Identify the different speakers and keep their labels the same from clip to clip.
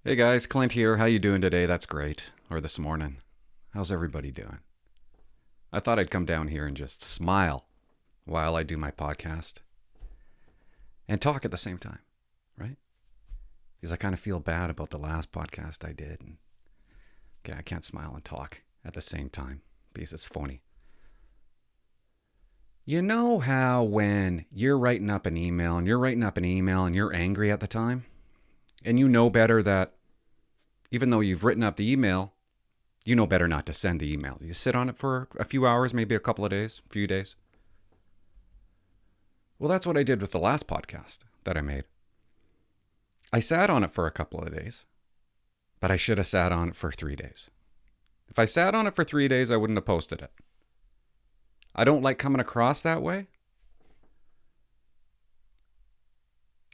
Speaker 1: Hey guys, Clint here. How you doing today? That's great. Or this morning. How's everybody doing? I thought I'd come down here and just smile while I do my podcast and talk at the same time, right? Because I kind of feel bad about the last podcast I did. And, okay, I can't smile and talk at the same time because it's phony. You know how when you're writing up an email and you're angry at the time and you know better that even though you've written up the email, you know better not to send the email. You sit on it for a few hours, maybe a couple of days, a few days. Well, that's what I did with the last podcast that I made. I sat on it for a couple of days, but I should have sat on it for 3 days. If I sat on it for 3 days, I wouldn't have posted it. I don't like coming across that way.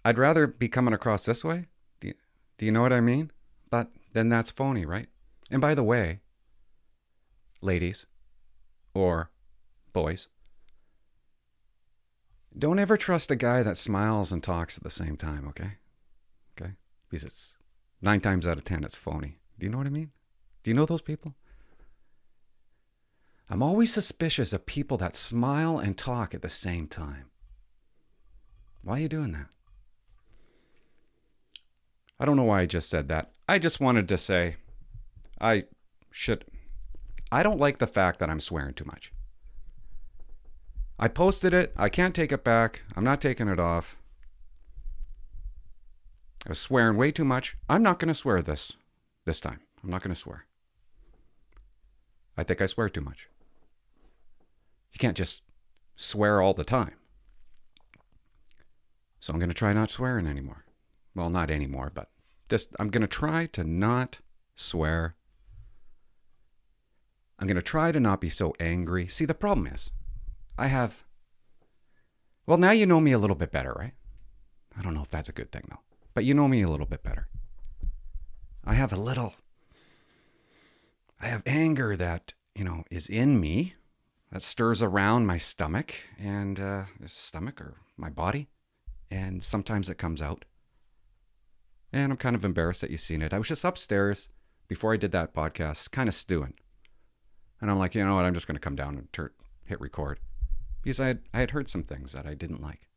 Speaker 1: I'd rather be coming across this way. Do you know what I mean? But then that's phony, right? And by the way, ladies or boys, don't ever trust a guy that smiles and talks at the same time, okay? Okay? Because it's 9 times out of 10, it's phony. Do you know what I mean? Do you know those people? I'm always suspicious of people that smile and talk at the same time. Why are you doing that? I don't know why I just said that. I just wanted to say I don't like the fact that I'm swearing too much. I posted it. I can't take it back. I'm not taking it off. I was swearing way too much. I'm not going to swear this time. I'm not going to swear. I think I swear too much. You can't just swear all the time. So I'm going to try not swearing anymore. Well, not anymore, but I'm going to try to not swear. I'm going to try to not be so angry. See, the problem is, well, now you know me a little bit better, right? I don't know if that's a good thing, though. But you know me a little bit better. I have anger that, is in me, that stirs around my stomach or my body. And sometimes it comes out. And I'm kind of embarrassed that you've seen it. I was just upstairs before I did that podcast, kind of stewing. And I'm like, you know what? I'm just going to come down and hit record. Because I had heard some things that I didn't like.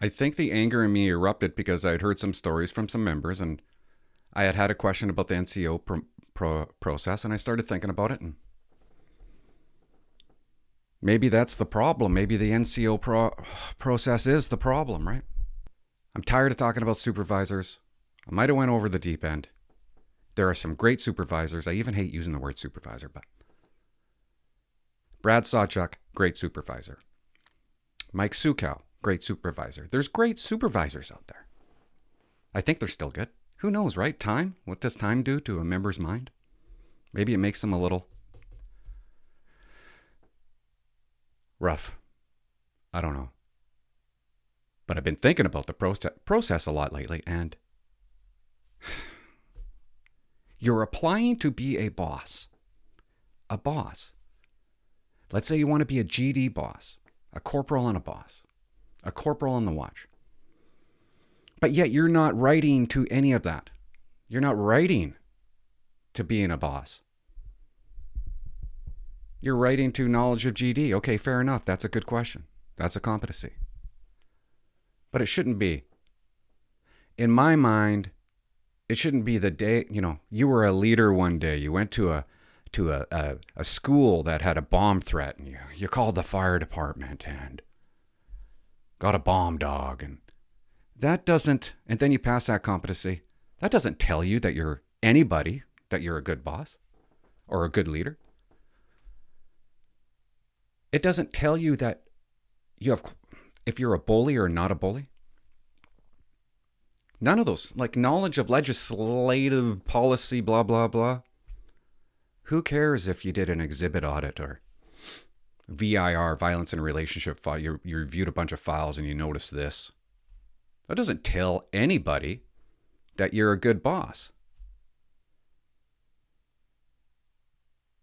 Speaker 1: I think the anger in me erupted because I had heard some stories from some members. And I had a question about the NCO process. And I started thinking about it. And maybe that's the problem. Maybe the NCO process is the problem, right? I'm tired of talking about supervisors. I might have went over the deep end. There are some great supervisors. I even hate using the word supervisor, but Brad Sawchuk, great supervisor. Mike Sukow, great supervisor. There's great supervisors out there. I think they're still good. Who knows, right? Time? What does time do to a member's mind? Maybe it makes them a little rough. I don't know. But I've been thinking about the process a lot lately, and you're applying to be a boss. A boss. Let's say you want to be a GD boss, a corporal and a boss, a corporal on the watch. But yet you're not writing to any of that. You're not writing to being a boss. You're writing to knowledge of GD. Okay, fair enough. That's a good question. That's a competency. But it shouldn't be. In my mind, it shouldn't be the day, you were a leader one day. You went to a school that had a bomb threat and you called the fire department and got a bomb dog. And then you pass that competency. That doesn't tell you that you're anybody, that you're a good boss or a good leader. It doesn't tell you that if you're a bully or not a bully. None of those, like knowledge of legislative policy, blah, blah, blah. Who cares if you did an exhibit audit or VIR, violence in a relationship file, you reviewed a bunch of files and you noticed this. That doesn't tell anybody that you're a good boss.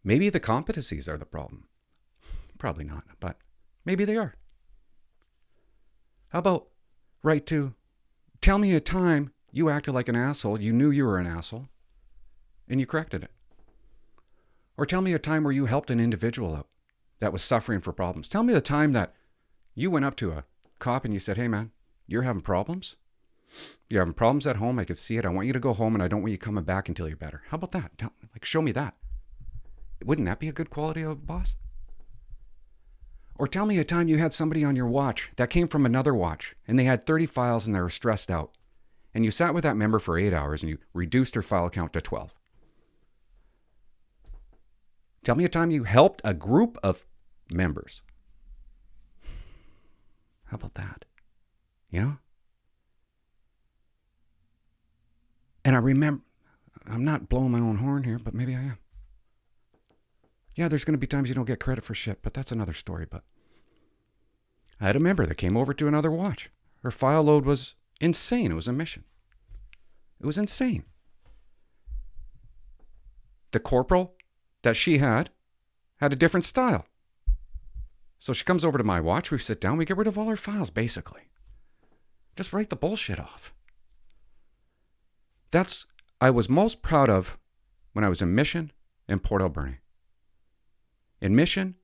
Speaker 1: Maybe the competencies are the problem. Probably not, but maybe they are. How about tell me a time You acted like an asshole. You knew you were an asshole, and you corrected it. Or tell me a time where you helped an individual out that was suffering for problems. Tell me the time that you went up to a cop and you said, hey man, you're having problems? You're having problems at home. I could see it. I want you to go home and I don't want you coming back until you're better. How about that? Show me that. Wouldn't that be a good quality of a boss? Or tell me a time you had somebody on your watch that came from another watch and they had 30 files and they were stressed out. And you sat with that member for 8 hours and you reduced their file count to 12. Tell me a time you helped a group of members. How about that? You know? And I remember, I'm not blowing my own horn here, but maybe I am. Yeah, there's going to be times you don't get credit for shit, but that's another story. But I had a member that came over to another watch. Her file load was insane. It was a mission. It was insane. The corporal that she had a different style. So she comes over to my watch, we sit down, we get rid of all her files, basically. Just write the bullshit off. That's I was most proud of when I was in Mission in Port Alberni. In Mission,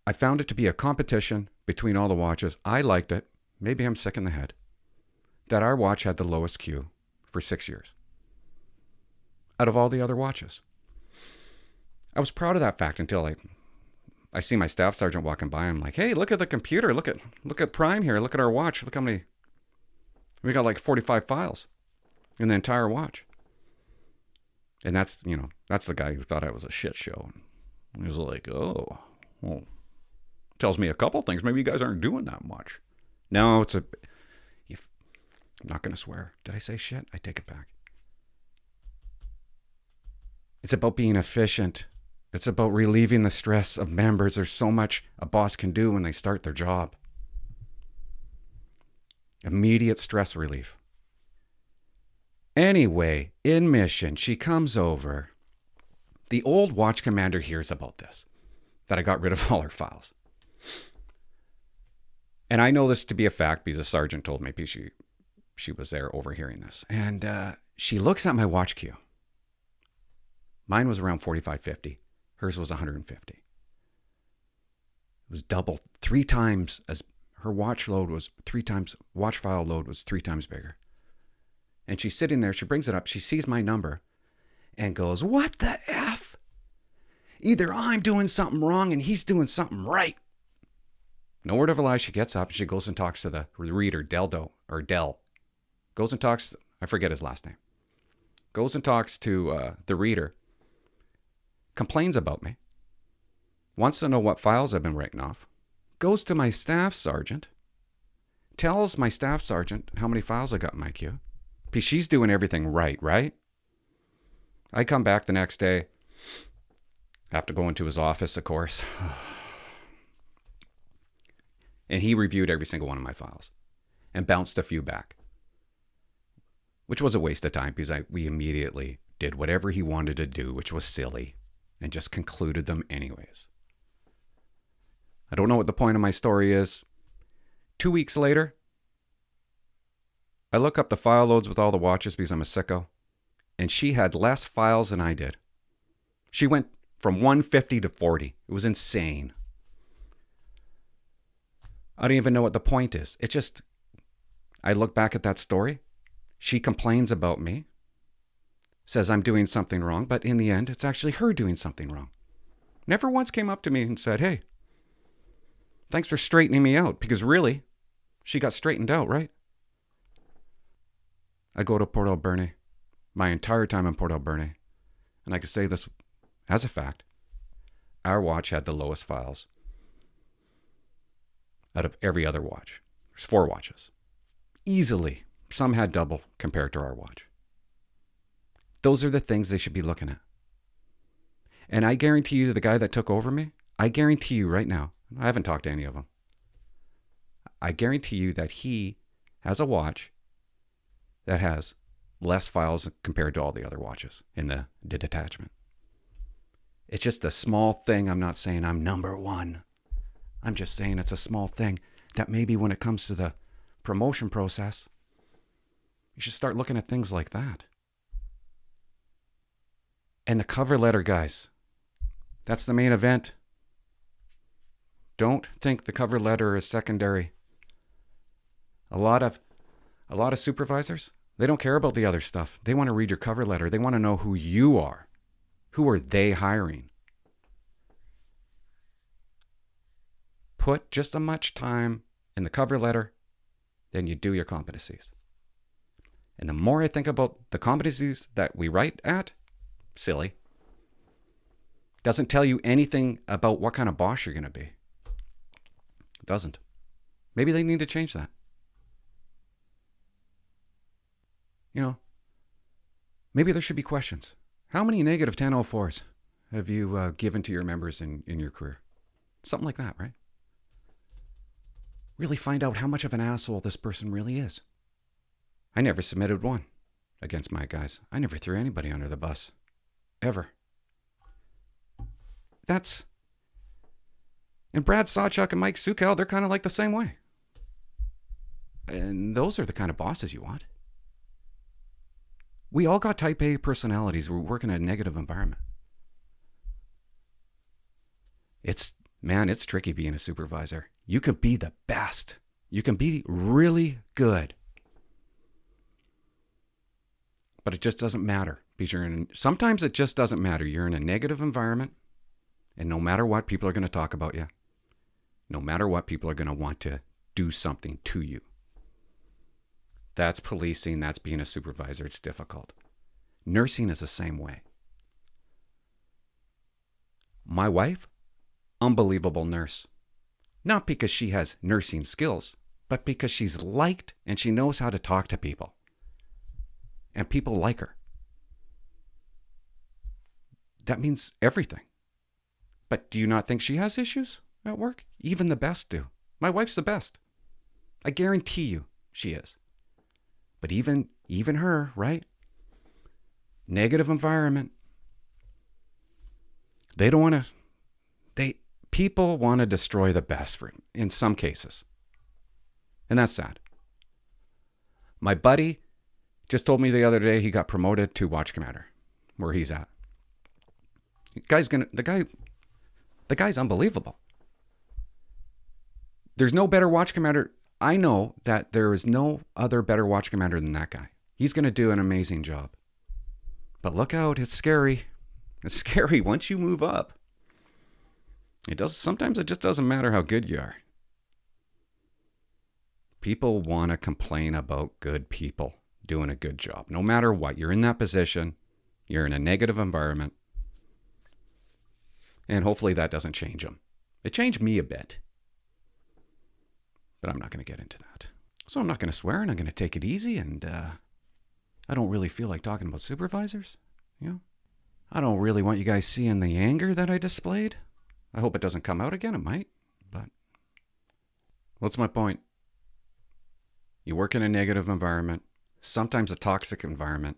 Speaker 1: I found it to be a competition between all the watches. I liked it. Maybe I'm sick in the head. That our watch had the lowest queue for 6 years. Out of all the other watches. I was proud of that fact until I see my staff sergeant walking by. I'm like, hey, look at the computer. Look at Prime here. Look at our watch. Look how many. We got like 45 files in the entire watch. And that's the guy who thought I was a shit show. And he was like, oh, well, tells me a couple things. Maybe you guys aren't doing that much. No, I'm not going to swear. Did I say shit? I take it back. It's about being efficient. It's about relieving the stress of members. There's so much a boss can do when they start their job. Immediate stress relief. Anyway, in Mission, she comes over. The old watch commander hears about this, that I got rid of all her files. And I know this to be a fact because a sergeant told me she was there overhearing this. And she looks at my watch queue. Mine was around 45, 50. Hers was 150. It was double, 3 times as her watch load was 3 times, watch file load was 3 times bigger. And she's sitting there, she brings it up, she sees my number and goes, what the F? Either I'm doing something wrong and he's doing something right. No word of a lie, she gets up and she goes and talks to the reader, Del. Goes and talks, I forget his last name. Goes and talks to the reader. Complains about me, wants to know what files I've been writing off, goes to my staff sergeant, tells my staff sergeant how many files I got in my queue, because she's doing everything right? I come back the next day, have to go into his office, of course, and he reviewed every single one of my files and bounced a few back, which was a waste of time because we immediately did whatever he wanted to do, which was silly. And just concluded them anyways. I don't know what the point of my story is. 2 weeks later, I look up the file loads with all the watches because I'm a sicko. And she had less files than I did. She went from 150 to 40. It was insane. I don't even know what the point is. I look back at that story. She complains about me. Says I'm doing something wrong, but in the end, it's actually her doing something wrong. Never once came up to me and said, hey, thanks for straightening me out, because really, she got straightened out, right? I go to Port Alberni, my entire time in Port Alberni, and I can say this as a fact. Our watch had the lowest files out of every other watch. There's 4 watches. Easily, some had double compared to our watch. Those are the things they should be looking at. And I guarantee you, the guy that took over me, I guarantee you right now, I haven't talked to any of them. I guarantee you that he has a watch that has less files compared to all the other watches in the detachment. It's just a small thing. I'm not saying I'm number one. I'm just saying it's a small thing that maybe when it comes to the promotion process, You should start looking at things like that. And the cover letter, guys, that's the main event. Don't think the cover letter is secondary. A lot of supervisors, they don't care about the other stuff. They want to read your cover letter. They want to know who you are. Who are they hiring? Put just as much time in the cover letter than you do your competencies. And the more I think about the competencies that we write at, silly. Doesn't tell you anything about what kind of boss you're going to be. It doesn't. Maybe they need to change that. You know, maybe there should be questions. How many negative 1004s have you given to your members in your career? Something like that, right? Really find out how much of an asshole this person really is. I never submitted one against my guys. I never threw anybody under the bus. Ever. And Brad Sawchuk and Mike Sukel, they're kind of like the same way. And those are the kind of bosses you want. We all got type A personalities. We work in a negative environment. It's tricky being a supervisor. You can be the best. You can be really good. But it just doesn't matter. Because sometimes it just doesn't matter. You're in a negative environment, and no matter what, people are going to talk about you. No matter what, people are going to want to do something to you. That's policing. That's being a supervisor. It's difficult. Nursing is the same way. My wife, unbelievable nurse. Not because she has nursing skills, but because she's liked and she knows how to talk to people. And people like her. That means everything. But do you not think she has issues at work? Even the best do. My wife's the best. I guarantee you she is. But even her, right? Negative environment. People want to destroy the best in some cases. And that's sad. My buddy just told me the other day he got promoted to watch commander where he's at. The guy's unbelievable. There's no better watch commander. I know that there is no other better watch commander than that guy. He's going to do an amazing job. But look out, it's scary. It's scary once you move up. Sometimes it just doesn't matter how good you are. People want to complain about good people doing a good job. No matter what, you're in that position. You're in a negative environment. And hopefully that doesn't change them. It changed me a bit. But I'm not going to get into that. So I'm not going to swear, and I'm going to take it easy. And I don't really feel like talking about supervisors. You know, I don't really want you guys seeing the anger that I displayed. I hope it doesn't come out again. It might. But what's my point? You work in a negative environment, sometimes a toxic environment.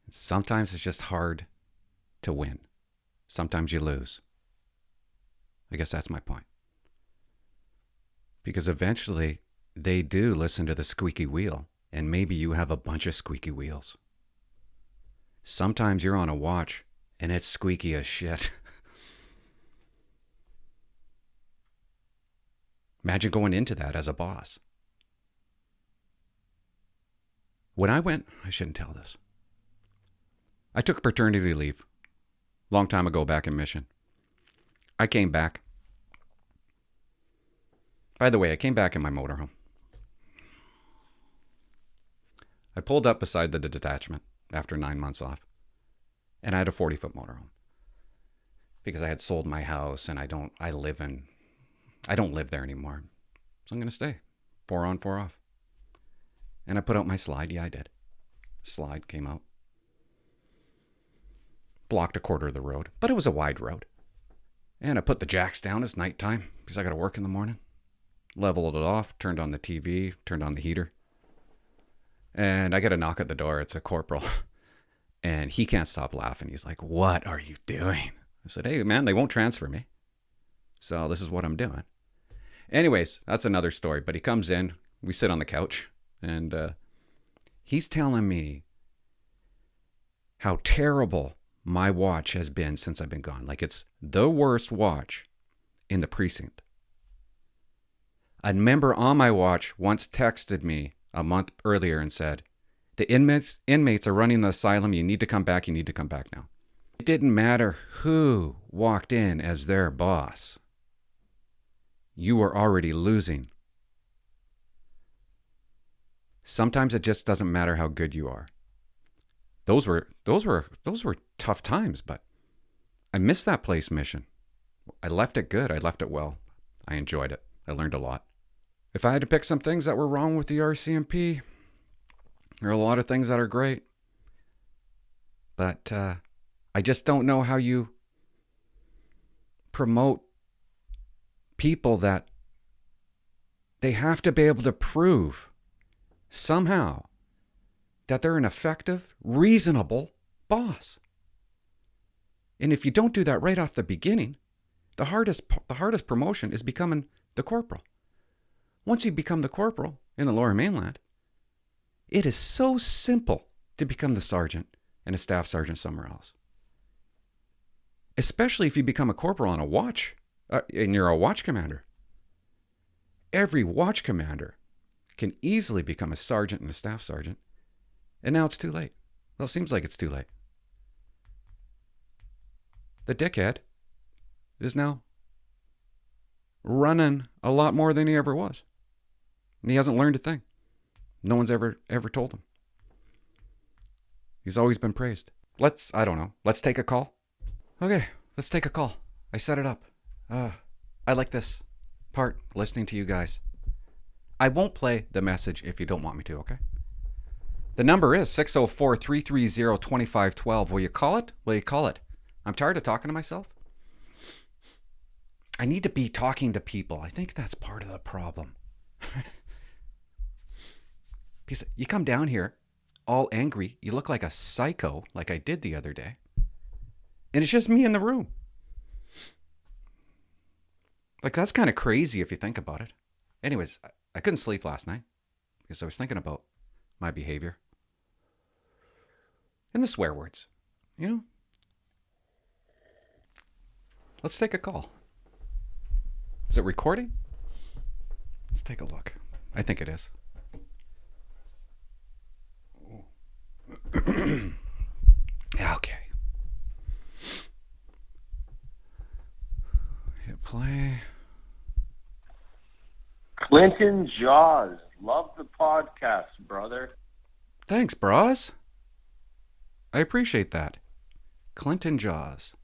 Speaker 1: Sometimes it's just hard to win. Sometimes you lose. I guess that's my point. Because eventually they do listen to the squeaky wheel, and maybe you have a bunch of squeaky wheels. Sometimes you're on a watch and it's squeaky as shit. Imagine going into that as a boss. When I shouldn't tell this. I took paternity leave long time ago back in Mission. I came back. By the way, I came back in my motorhome. I pulled up beside the detachment after 9 months off. And I had a 40-foot motorhome. Because I had sold my house and I don't live there anymore. So I'm going to stay. 4 on, 4 off. And I put out my slide. Yeah, I did. Slide came out. Blocked a quarter of the road. But it was a wide road. And I put the jacks down. It's nighttime because I got to work in the morning. Leveled it off. Turned on the TV. Turned on the heater. And I get a knock at the door. It's a corporal. And he can't stop laughing. He's like, "What are you doing?" I said, "Hey, man, they won't transfer me. So this is what I'm doing." Anyways, that's another story. But he comes in. We sit on the couch. And he's telling me how terrible my watch has been since I've been gone. Like, it's the worst watch in the precinct. A member on my watch once texted me a month earlier and said, the inmates are running the asylum. You need to come back. You need to come back now. It didn't matter who walked in as their boss. You were already losing. Sometimes it just doesn't matter how good you are. Those were tough times, but I missed that place mission. I left it good. I left it well. I enjoyed it. I learned a lot. If I had to pick some things that were wrong with the RCMP, there are a lot of things that are great. But I just don't know how you promote people that they have to be able to prove somehow that they're an effective, reasonable boss. And if you don't do that right off the beginning, the hardest promotion is becoming the corporal. Once you become the corporal in the Lower Mainland, it is so simple to become the sergeant and a staff sergeant somewhere else. Especially if you become a corporal on a watch, and you're a watch commander. Every watch commander can easily become a sergeant and a staff sergeant. And now it's too late. Well, it seems like it's too late. The dickhead is now running a lot more than he ever was. And he hasn't learned a thing. No one's ever told him. He's always been praised. Let's take a call. Okay, let's take a call. I set it up. I like this part, listening to you guys. I won't play the message if you don't want me to, okay? The number is 604-330-2512. Will you call it? Will you call it? I'm tired of talking to myself. I need to be talking to people. I think that's part of the problem. Because you come down here all angry. You look like a psycho, like I did the other day. And it's just me in the room. Like, that's kind of crazy if you think about it. Anyways, I couldn't sleep last night because I was thinking about my behavior. And the swear words, you know? Let's take a call. Is it recording? Let's take a look. I think it is. Okay. Hit play.
Speaker 2: Clinton Jaws. Love the podcast, brother.
Speaker 1: Thanks, bros. I appreciate that. Clinton Jaws.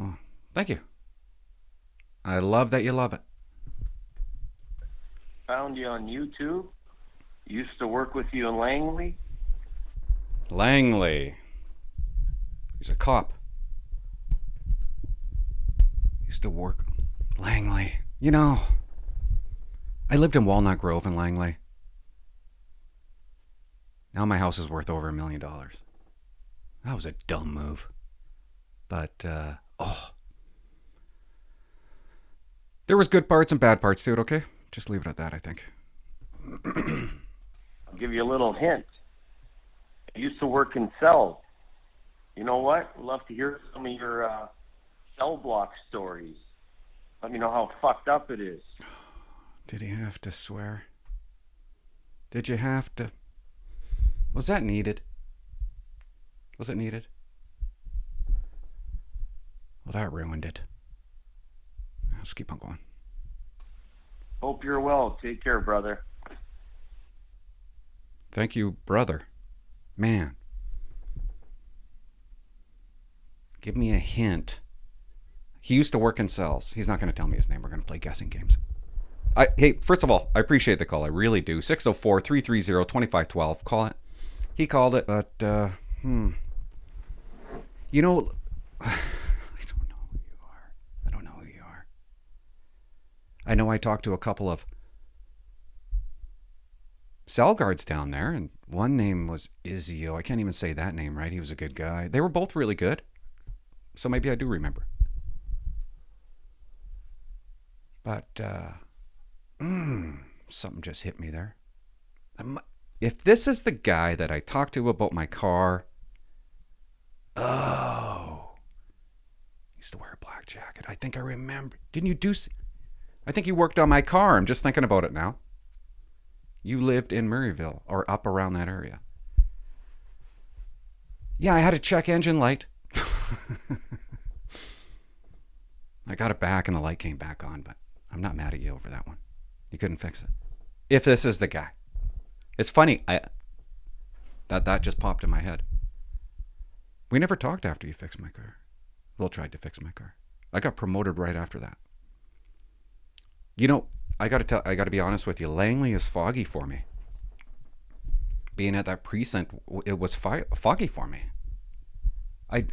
Speaker 1: Oh, thank you. I love that you love it.
Speaker 2: Found you on YouTube. Used to work with you in Langley.
Speaker 1: Langley. He's a cop. Used to work. Langley. You know, I lived in Walnut Grove in Langley. Now my house is worth over $1 million. That was a dumb move. But, there was good parts and bad parts to it, okay? Just leave it at that, I think.
Speaker 2: I'll give you a little hint. I used to work in cells. You know what? I'd love to hear some of your cell block stories. Let me know how fucked up it is.
Speaker 1: Did he have to swear? Did you have to? Was that needed? Was it needed? Well, that ruined it. Let's keep on going.
Speaker 2: Hope you're well. Take care, brother.
Speaker 1: Thank you, brother. Man. Give me a hint. He used to work in cells. He's not going to tell me his name. We're going to play guessing games. Hey, first of all, I appreciate the call. I really do. 604-330-2512. Call it. He called it, but, You know, I don't know who you are. I don't know who you are. I know I talked to a couple of cell guards down there, and one name was Izio. I can't even say that name right. He was a good guy. They were both really good. So maybe I do remember. But Something just hit me there. If this is the guy that I talked to about my car, he used to wear a black jacket. I think I remember. Didn't you do? I think you worked on my car. I'm just thinking about it now. You lived in Murrayville or up around that area. Yeah, I had a check engine light. I got it back and the light came back on, but I'm not mad at you over that one. You couldn't fix it. If this is the guy. It's funny. That just popped in my head. We never talked after you fixed my car. Well, tried to fix my car. I got promoted right after that. You know, I got to be honest with you. Langley is foggy for me. Being at that precinct, it was foggy for me. I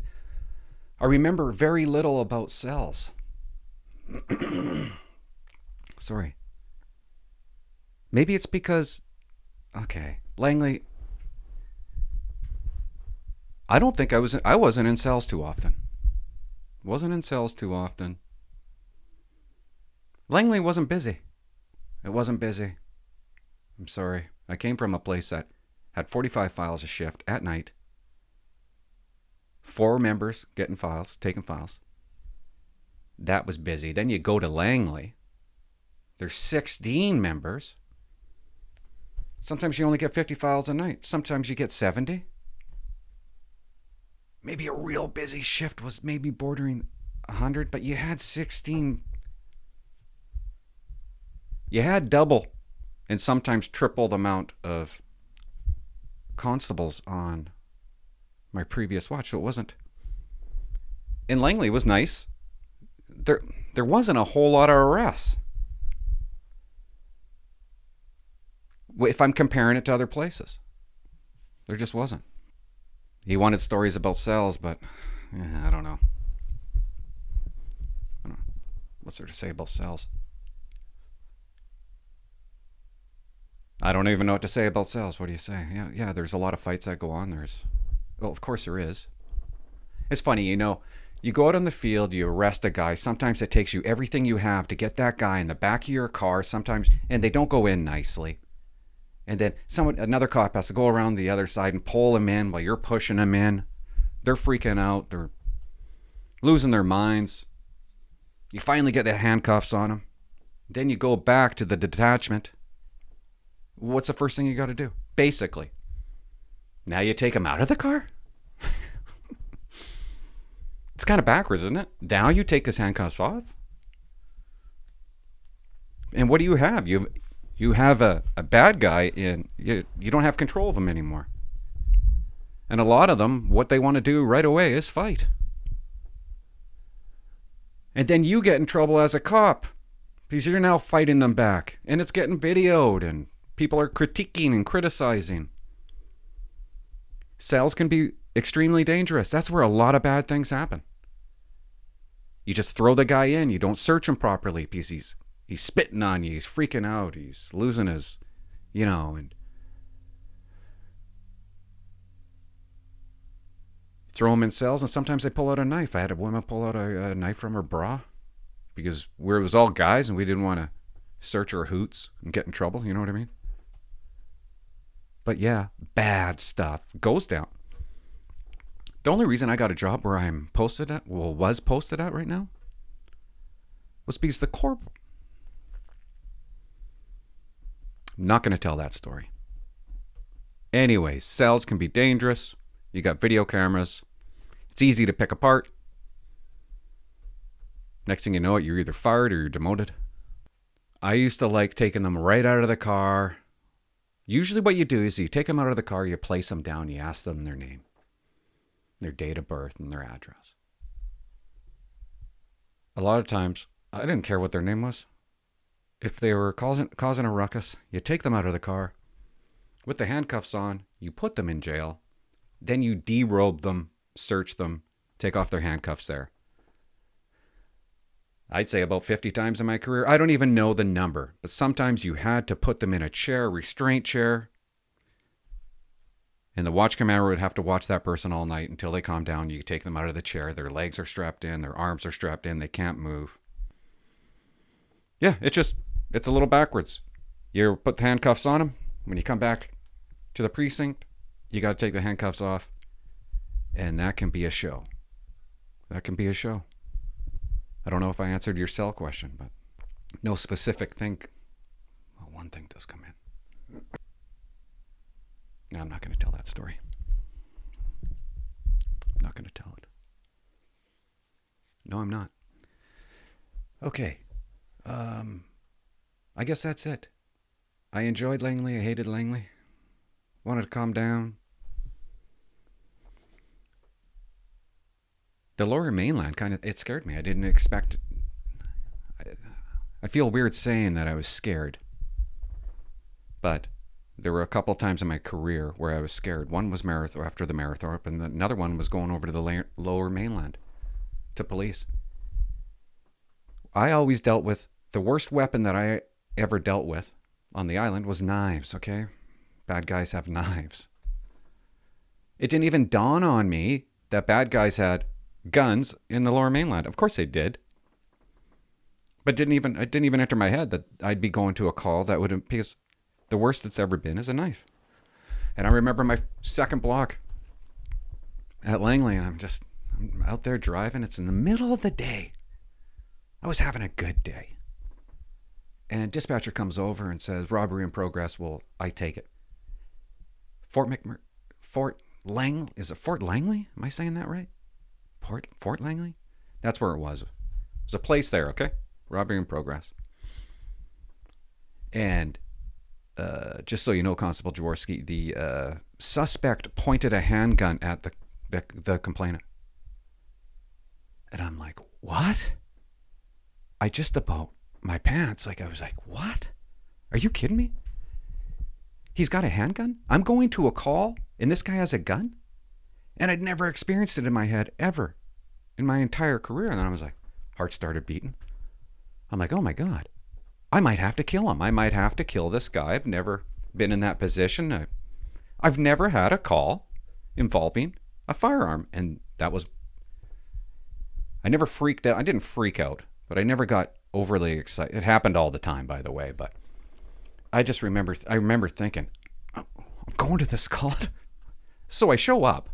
Speaker 1: remember very little about cells. Sorry. Maybe it's because, okay, Langley, I don't think I wasn't in cells too often. Wasn't in cells too often. Langley wasn't busy. It wasn't busy. I'm sorry. I came from a place that had 45 files a shift at night. 4 members getting files, taking files. That was busy. Then you go to Langley. There's 16 members. Sometimes you only get 50 files a night. Sometimes you get 70. Maybe a real busy shift was maybe bordering 100, but you had 16. You had double and sometimes triple the amount of constables on my previous watch. So it wasn't. And Langley was nice. There wasn't a whole lot of arrests. If I'm comparing it to other places. There just wasn't. He wanted stories about cells, but I don't know. What's there to say about cells? I don't even know what to say about cells. What do you say? Yeah, there's a lot of fights that go on. Well, of course there is. It's funny, you know, you go out on the field, you arrest a guy. Sometimes it takes you everything you have to get that guy in the back of your car. Sometimes, and they don't go in nicely. And then another cop has to go around the other side and pull him in while you're pushing him in. They're freaking out. They're losing their minds. You finally get the handcuffs on them. Then you go back to the detachment. What's the first thing you got to do? Basically. Now you take him out of the car? It's kind of backwards, isn't it? Now you take his handcuffs off? And what do you have? You have a bad guy and you don't have control of him anymore. And a lot of them, what they want to do right away is fight. And then you get in trouble as a cop because you're now fighting them back. And it's getting videoed and people are critiquing and criticizing. Cells can be extremely dangerous. That's where a lot of bad things happen. You just throw the guy in. You don't search him properly because he's spitting on you. He's freaking out. He's losing his, and throw him in cells. And sometimes they pull out a knife. I had a woman pull out a knife from her bra because it was all guys and we didn't want to search her hoots and get in trouble. You know what I mean? But yeah, bad stuff goes down. The only reason I got a job where I'm was posted at right now was because the corporal. I'm not going to tell that story. Anyways, cells can be dangerous. You got video cameras. It's easy to pick apart. Next thing you know it, you're either fired or you're demoted. I used to like taking them right out of the car. Usually what you do is you take them out of the car, you place them down, you ask them their name, their date of birth, and their address. A lot of times, I didn't care what their name was. If they were causing a ruckus, you take them out of the car. With the handcuffs on, you put them in jail. Then you derobe them, search them, take off their handcuffs there. I'd say about 50 times in my career. I don't even know the number, but sometimes you had to put them in a chair, restraint chair. And the watch commander would have to watch that person all night until they calm down. You take them out of the chair. Their legs are strapped in. Their arms are strapped in. They can't move. Yeah, it's just it's a little backwards. You put the handcuffs on him. When you come back to the precinct, you got to take the handcuffs off. And that can be a show. That can be a show. I don't know if I answered your cell question, but no specific thing. Well, one thing does come in. No, I'm not going to tell that story. I'm not going to tell it. No, I'm not. Okay. I guess that's it. I enjoyed Langley. I hated Langley. Wanted to calm down. The Lower Mainland it scared me. I didn't expect. I feel weird saying that I was scared. But there were a couple times in my career where I was scared. One was after the marathon, and another one was going over to the Lower Mainland to police. I always dealt with the worst weapon that I ever dealt with on the island was knives, okay? Bad guys have knives. It didn't even dawn on me that bad guys had guns in the Lower Mainland. Of course they did. But it didn't even enter my head that I'd be going to a call that would, because the worst it's ever been is a knife. And I remember my second block at Langley, and I'm out there driving. It's in the middle of the day. I was having a good day. And dispatcher comes over and says, robbery in progress. Well, I take it. Fort Langley? Am I saying that right? Fort Langley? That's where it was. It was a place there, okay? Robbery in progress. And just so you know, Constable Jaworski, the suspect pointed a handgun at the complainant. And I'm like, what? I just about my pants. Like, I was like, what? Are you kidding me? He's got a handgun? I'm going to a call and this guy has a gun? And I'd never experienced it in my head ever in my entire career. And then I was like, heart started beating. I'm like, oh my God, I might have to kill him. I might have to kill this guy. I've never been in that position. I've never had a call involving a firearm. And I never freaked out. I didn't freak out, but I never got overly excited. It happened all the time, by the way, but I remember thinking, oh, I'm going to this call. So I show up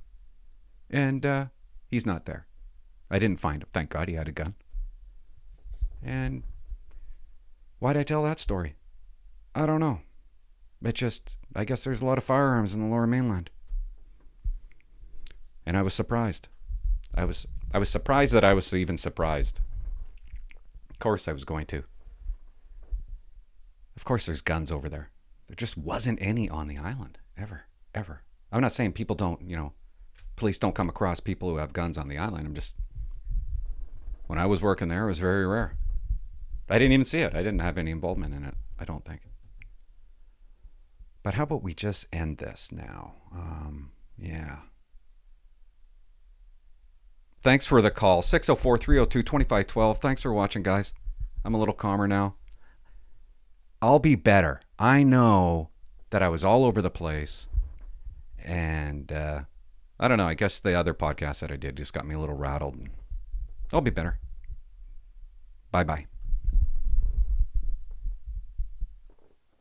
Speaker 1: and he's not there. I didn't find him. Thank God he had a gun. And why'd I tell that story? I don't know. I guess there's a lot of firearms in the Lower Mainland. And I was surprised. I was surprised that I was even surprised. Of course I was going to. Of course there's guns over there. There just wasn't any on the island. Ever. I'm not saying people don't, police don't come across people who have guns on the island. When I was working there, it was very rare. I didn't even see it. I didn't have any involvement in it, I don't think. But how about we just end this now? Yeah. Thanks for the call. 604-302-2512. Thanks for watching, guys. I'm a little calmer now. I'll be better. I know that I was all over the place. And I don't know. I guess the other podcast that I did just got me a little rattled. I'll be better. Bye-bye.